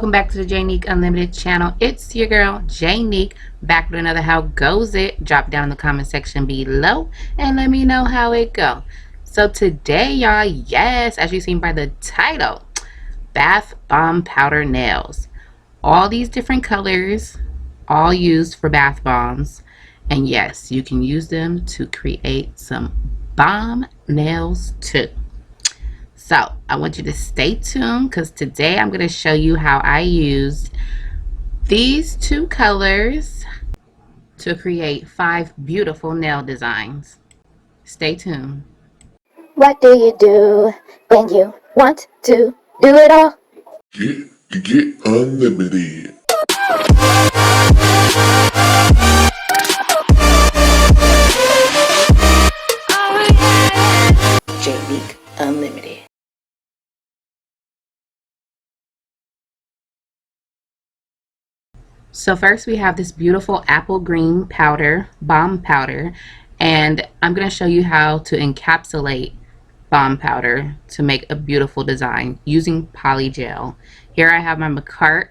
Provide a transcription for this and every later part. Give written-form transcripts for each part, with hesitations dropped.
Welcome back to the Janique Unlimited channel. It's your girl Janique back with another How Goes It. Drop down in the comment section below and let me know how it go. So today, y'all, yes, as you've seen by the title, bath bomb powder nails. All these different colors, all used for bath bombs, and yes, you can use them to create some bomb nails too. So I want you to stay tuned because today I'm going to show you how I used these two colors to create 5 beautiful nail designs. Stay tuned. What do you do when you want to do it all? Get unlimited. Janique Unlimited. So first we have this beautiful apple green powder, bomb powder, and I'm going to show you how to encapsulate bomb powder to make a beautiful design using polygel. Here I have my Macart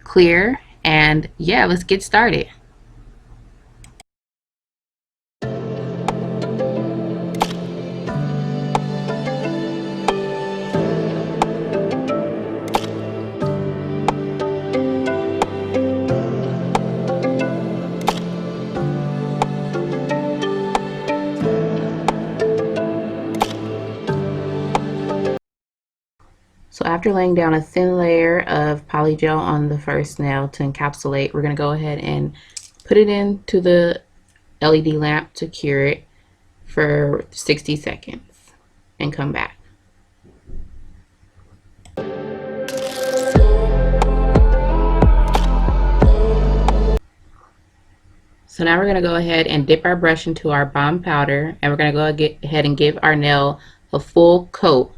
clear, and yeah, let's get started. So after laying down a thin layer of polygel on the first nail to encapsulate, we're going to go ahead and put it into the LED lamp to cure it for 60 seconds and come back. So now we're going to go ahead and dip our brush into our bomb powder, and we're going to go ahead and give our nail a full coat,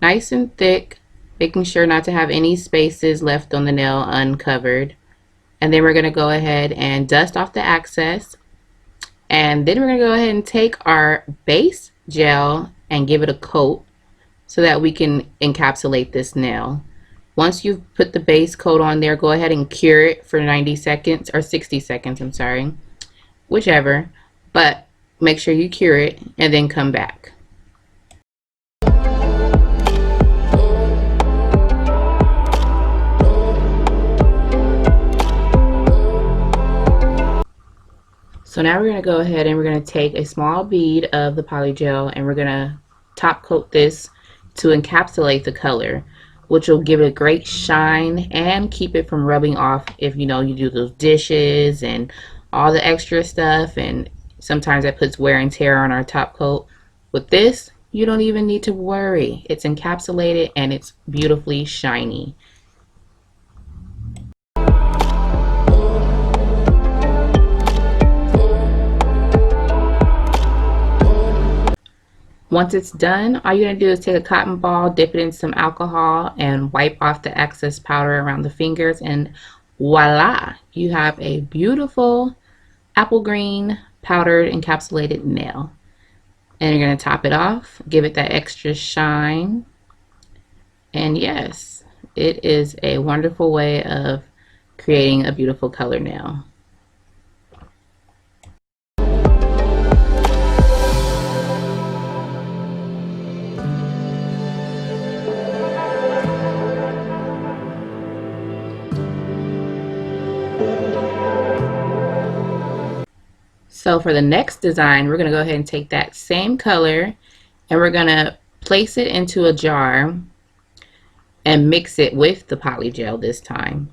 nice and thick, making sure not to have any spaces left on the nail uncovered. And then we're going to go ahead and dust off the excess, and then we're going to go ahead and take our base gel and give it a coat so that we can encapsulate this nail. Once you've put the base coat on there, go ahead and cure it for 90 seconds or 60 seconds, I'm sorry, whichever, but make sure you cure it and then come back. So now we're going to go ahead and we're going to take a small bead of the polygel and we're going to top coat this to encapsulate the color, which will give it a great shine and keep it from rubbing off if you do those dishes and all the extra stuff, and sometimes that puts wear and tear on our top coat. With this, you don't even need to worry. It's encapsulated and it's beautifully shiny. Once it's done, all you're going to do is take a cotton ball, dip it in some alcohol, and wipe off the excess powder around the fingers, and voila! You have a beautiful apple green powdered encapsulated nail. And you're going to top it off, give it that extra shine, and yes, it is a wonderful way of creating a beautiful color nail. So for the next design, we're going to go ahead and take that same color and we're going to place it into a jar and mix it with the polygel this time.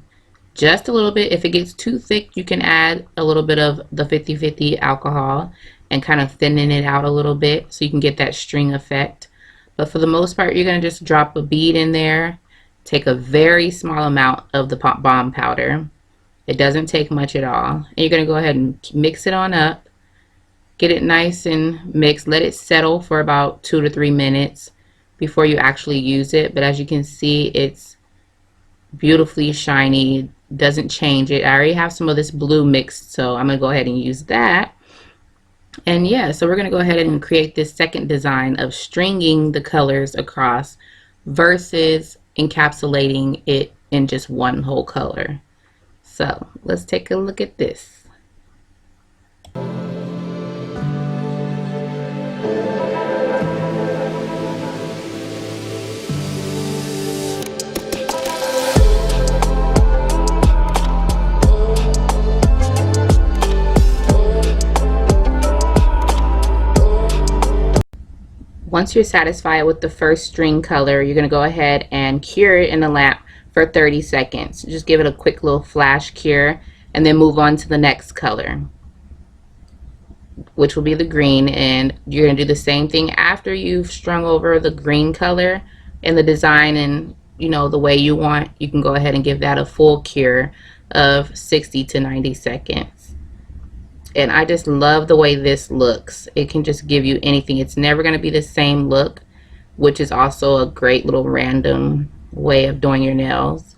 Just a little bit. If it gets too thick, you can add a little bit of the 50-50 alcohol and kind of thinning it out a little bit so you can get that string effect. But for the most part, you're going to just drop a bead in there, take a very small amount of the bomb powder. It doesn't take much at all. And you're going to go ahead and mix it on up. Get it nice and mixed. Let it settle for about 2 to 3 minutes before you actually use it. But as you can see, it's beautifully shiny. Doesn't change it. I already have some of this blue mixed, so I'm going to go ahead and use that. And yeah, so we're going to go ahead and create this second design of stringing the colors across versus encapsulating it in just one whole color. So let's take a look at this. Once you're satisfied with the first string color, you're going to go ahead and cure it in the lamp for 30 seconds. Just give it a quick little flash cure and then move on to the next color, which will be the green. And you're going to do the same thing after you've strung over the green color in the design and the way you want. You can go ahead and give that a full cure of 60 to 90 seconds. And I just love the way this looks. It can just give you anything. It's never going to be the same look, which is also a great little random way of doing your nails.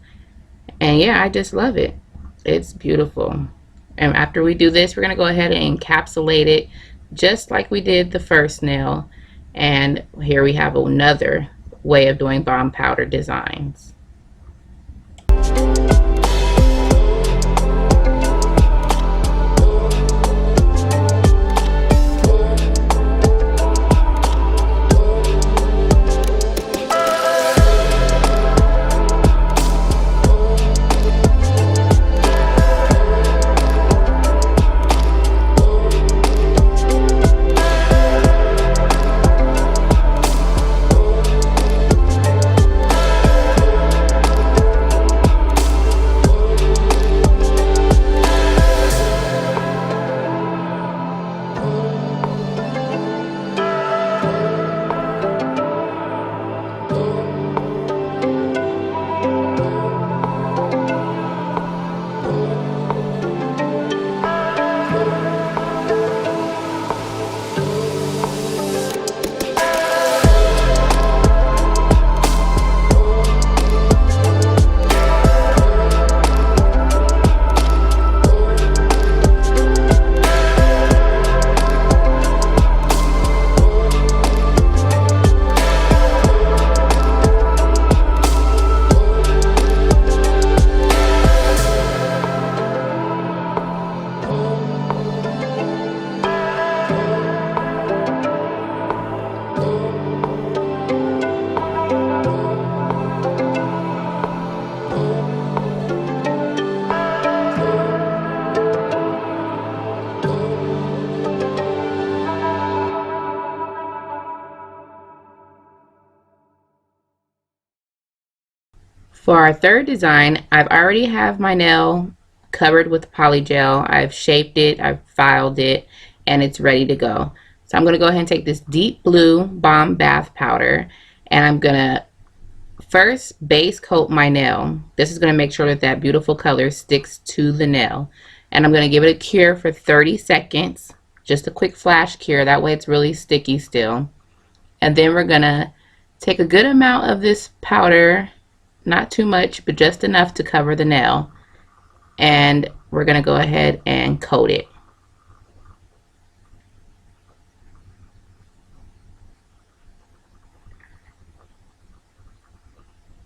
And yeah, I just love it. It's beautiful. And after we do this, we're going to go ahead and encapsulate it just like we did the first nail. And here we have another way of doing bomb powder designs. For our third design, I've already have my nail covered with polygel. I've shaped it, I've filed it, and it's ready to go. So I'm going to go ahead and take this deep blue Bomb Bath Powder, and I'm going to first base coat my nail. This is going to make sure that that beautiful color sticks to the nail. And I'm going to give it a cure for 30 seconds. Just a quick flash cure. That way it's really sticky still. And then we're going to take a good amount of this powder, not too much, but just enough to cover the nail. And we're going to go ahead and coat it.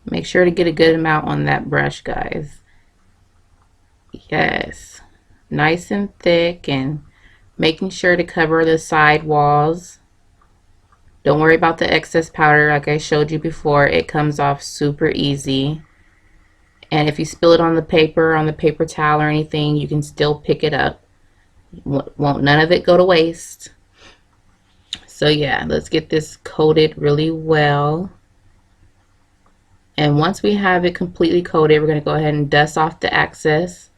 Make sure to get a good amount on that brush, guys. Yes. Nice and thick, and making sure to cover the side walls. Don't worry about the excess powder. Like I showed you before, it comes off super easy. And if you spill it on the paper towel or anything, you can still pick it up. Won't none of it go to waste. So yeah, let's get this coated really well. And once we have it completely coated, we're going to go ahead and dust off the excess.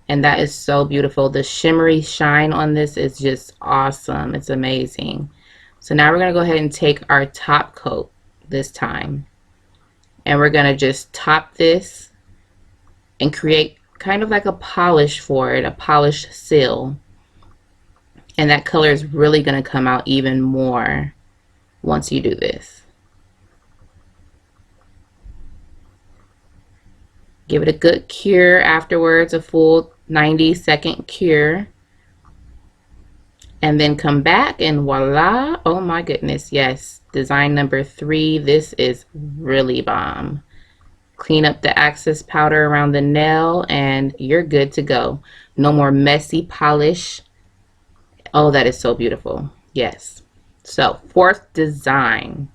And that is so beautiful. The shimmery shine on this is just awesome. It's amazing. So now we're going to go ahead and take our top coat this time. And we're going to just top this and create kind of like a polish for it, a polished seal. And that color is really going to come out even more once you do this. Give it a good cure afterwards, a full 90-second cure. And then come back and voila. Oh my goodness, yes. Design number 3. This is really bomb. Clean up the excess powder around the nail and you're good to go. No more messy polish. Oh, that is so beautiful. Yes. So, fourth design.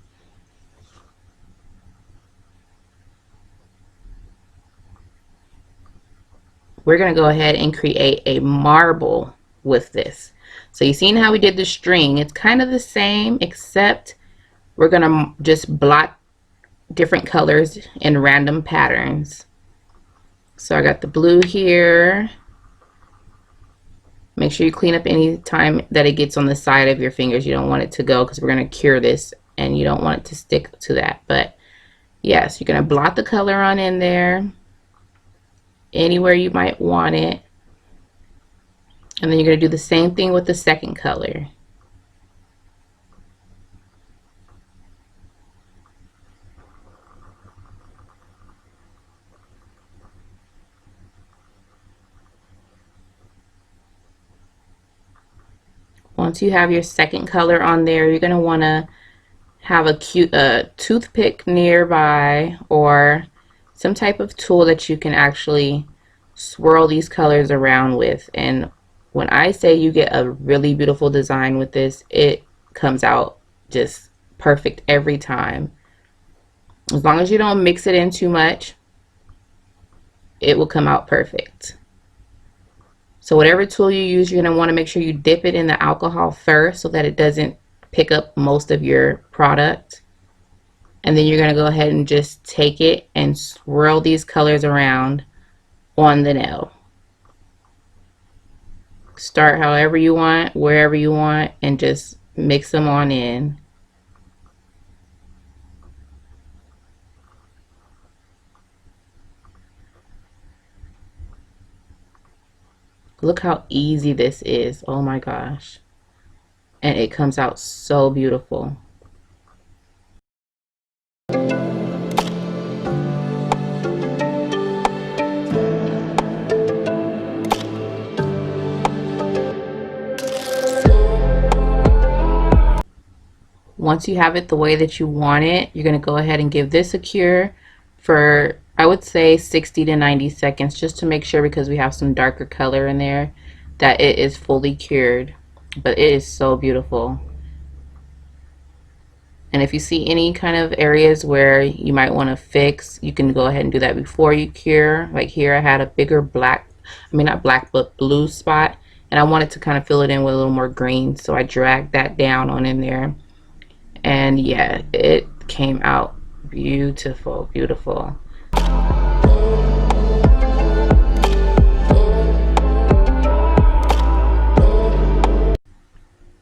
We're going to go ahead and create a marble with this. So you seen how we did the string? It's kind of the same, except we're going to just blot different colors in random patterns. So I got the blue here. Make sure you clean up any time that it gets on the side of your fingers. You don't want it to go because we're going to cure this and you don't want it to stick to that. But yes, you're going to blot the color on in there, anywhere you might want it. And then you're going to do the same thing with the second color. Once you have your second color on there, you're going to want to have a toothpick nearby or some type of tool that you can actually swirl these colors around with. And when I say you get a really beautiful design with this, it comes out just perfect every time. As long as you don't mix it in too much, it will come out perfect. So whatever tool you use, you're going to want to make sure you dip it in the alcohol first so that it doesn't pick up most of your product. And then you're going to go ahead and just take it and swirl these colors around on the nail. Start however you want, wherever you want, and just mix them on in. Look how easy this is. Oh my gosh. And it comes out so beautiful. Once you have it the way that you want it, you're going to go ahead and give this a cure for, I would say, 60 to 90 seconds, just to make sure, because we have some darker color in there, that it is fully cured. But it is so beautiful. And if you see any kind of areas where you might want to fix, you can go ahead and do that before you cure. Like here I had a bigger black, I mean not black, but blue spot, and I wanted to kind of fill it in with a little more green, so I dragged that down on in there. And yeah, it came out beautiful, beautiful.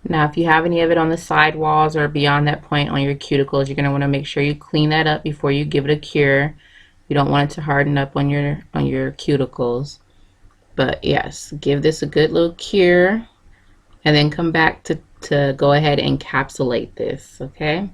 Now, if you have any of it on the side walls or beyond that point on your cuticles, you're going to want to make sure you clean that up before you give it a cure. You don't want it to harden up on your cuticles. But yes, give this a good little cure and then come back to go ahead and encapsulate this, okay?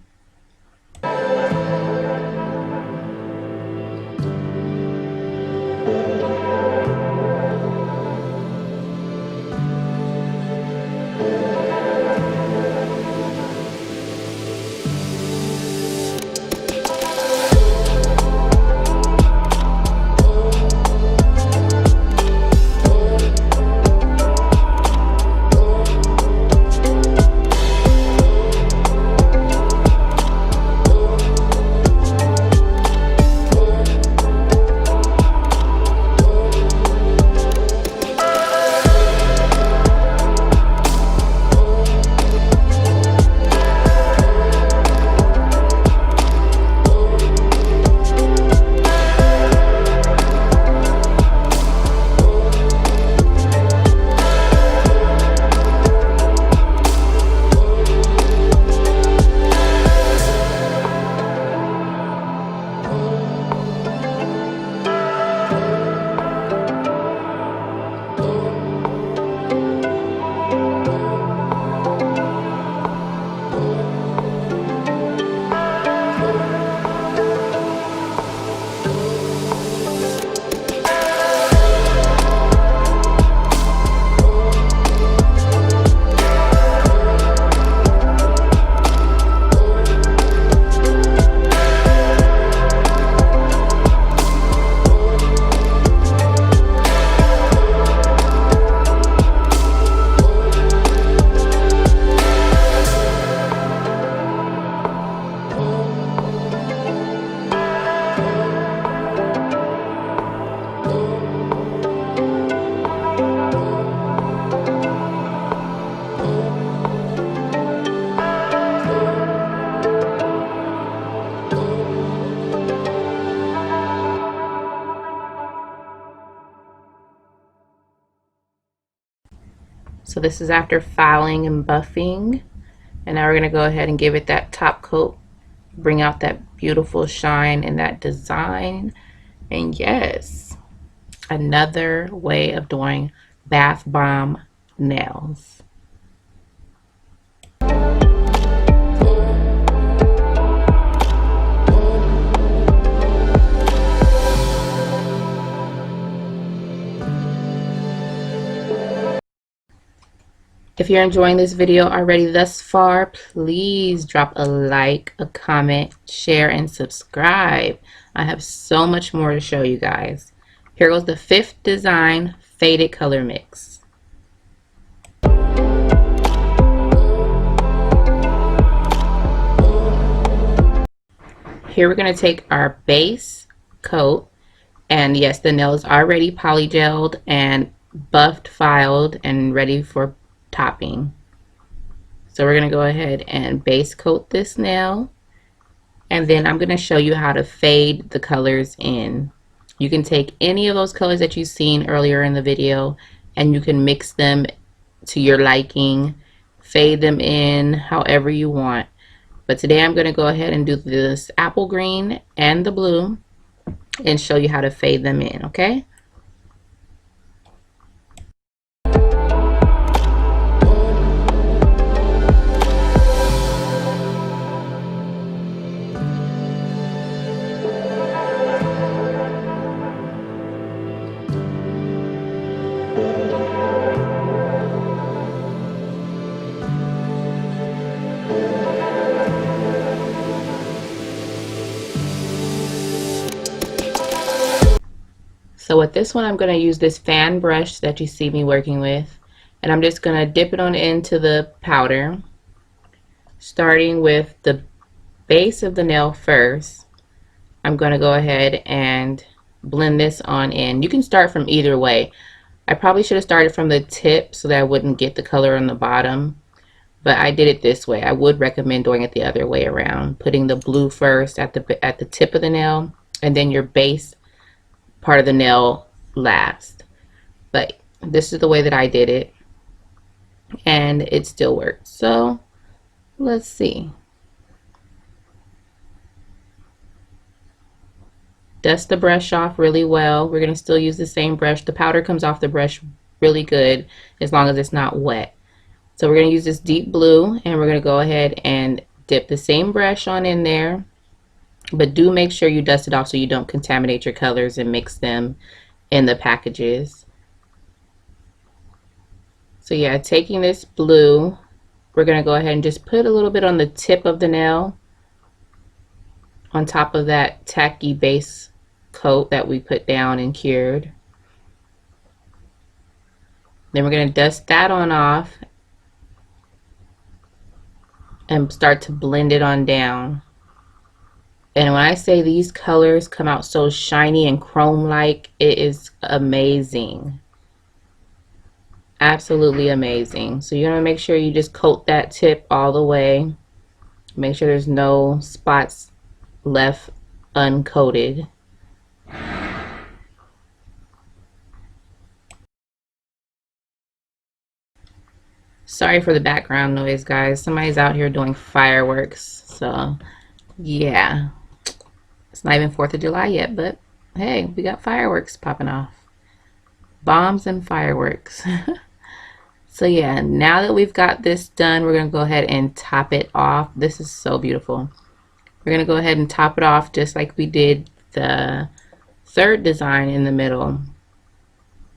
So this is after filing and buffing. And now we're going to go ahead and give it that top coat, bring out that beautiful shine in that design. And yes, another way of doing bath bomb nails. If you're enjoying this video already thus far, please drop a like, a comment, share, and subscribe. I have so much more to show you guys. Here goes the fifth design, faded color mix. Here we're going to take our base coat, and yes, the nail is already polygeled and buffed, filed, and ready for topping. So we're going to go ahead and base coat this nail, and then I'm going to show you how to fade the colors in. You can take any of those colors that you've seen earlier in the video and you can mix them to your liking, fade them in however you want. But today I'm going to go ahead and do this apple green and the blue and show you how to fade them in, okay? So with this one, I'm going to use this fan brush that you see me working with, and I'm just going to dip it on into the powder, starting with the base of the nail first. I'm going to go ahead and blend this on in. You can start from either way. I probably should have started from the tip so that I wouldn't get the color on the bottom, but I did it this way. I would recommend doing it the other way around, putting the blue first at the tip of the nail and then your base part of the nail last. But this is the way that I did it, and it still works. So let's see. Dust the brush off really well. We're going to still use the same brush. The powder comes off the brush really good as long as it's not wet. So we're going to use this deep blue, and we're going to go ahead and dip the same brush on in there. But do make sure you dust it off so you don't contaminate your colors and mix them in the packages. So yeah, taking this blue, we're going to go ahead and just put a little bit on the tip of the nail on top of that tacky base coat that we put down and cured. Then we're going to dust that on off and start to blend it on down. And when I say these colors come out so shiny and chrome-like, it is amazing. Absolutely amazing. So you're going to make sure you just coat that tip all the way. Make sure there's no spots left uncoated. Sorry for the background noise, guys. Somebody's out here doing fireworks. So, yeah. It's not even 4th of July yet, but hey, we got fireworks popping off. Bombs and fireworks. So yeah, now that we've got this done, we're going to go ahead and top it off. This is so beautiful. We're going to go ahead and top it off just like we did the third design in the middle.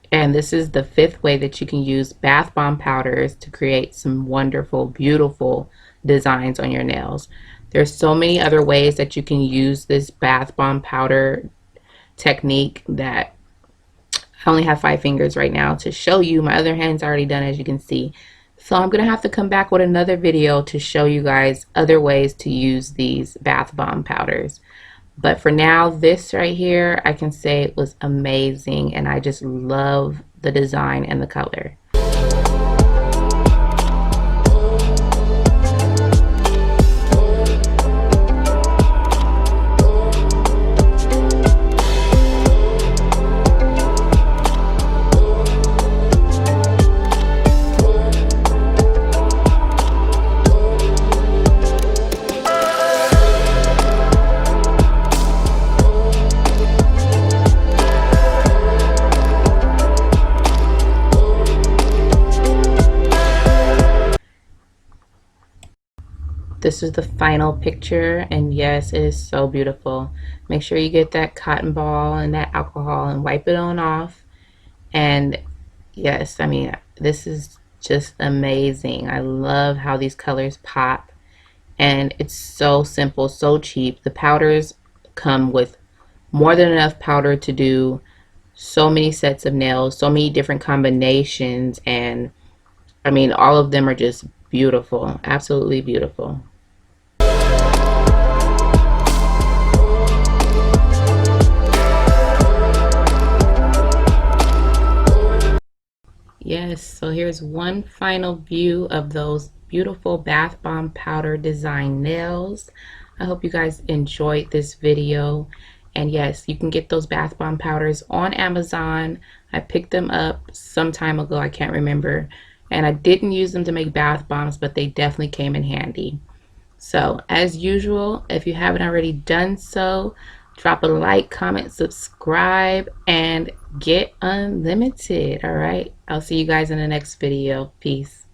And this is the 5th way that you can use bath bomb powders to create some wonderful, beautiful designs on your nails. There's so many other ways that you can use this bath bomb powder technique that I only have 5 fingers right now to show you. My other hand's already done, as you can see. So I'm going to have to come back with another video to show you guys other ways to use these bath bomb powders. But for now, this right here, I can say it was amazing, and I just love the design and the color. This is the final picture, and yes, it is so beautiful. Make sure you get that cotton ball and that alcohol and wipe it on off. And yes, I mean, this is just amazing. I love how these colors pop, and it's so simple, so cheap. The powders come with more than enough powder to do so many sets of nails, so many different combinations, and I mean, all of them are just beautiful, absolutely beautiful. Yes, so here's one final view of those beautiful Bath Bomb powder design nails. I hope you guys enjoyed this video. And yes, you can get those Bath Bomb powders on Amazon. I picked them up some time ago, I can't remember. And I didn't use them to make bath bombs, but they definitely came in handy. So, as usual, if you haven't already done so, drop a like, comment, subscribe, and get unlimited. All right. I'll see you guys in the next video. Peace.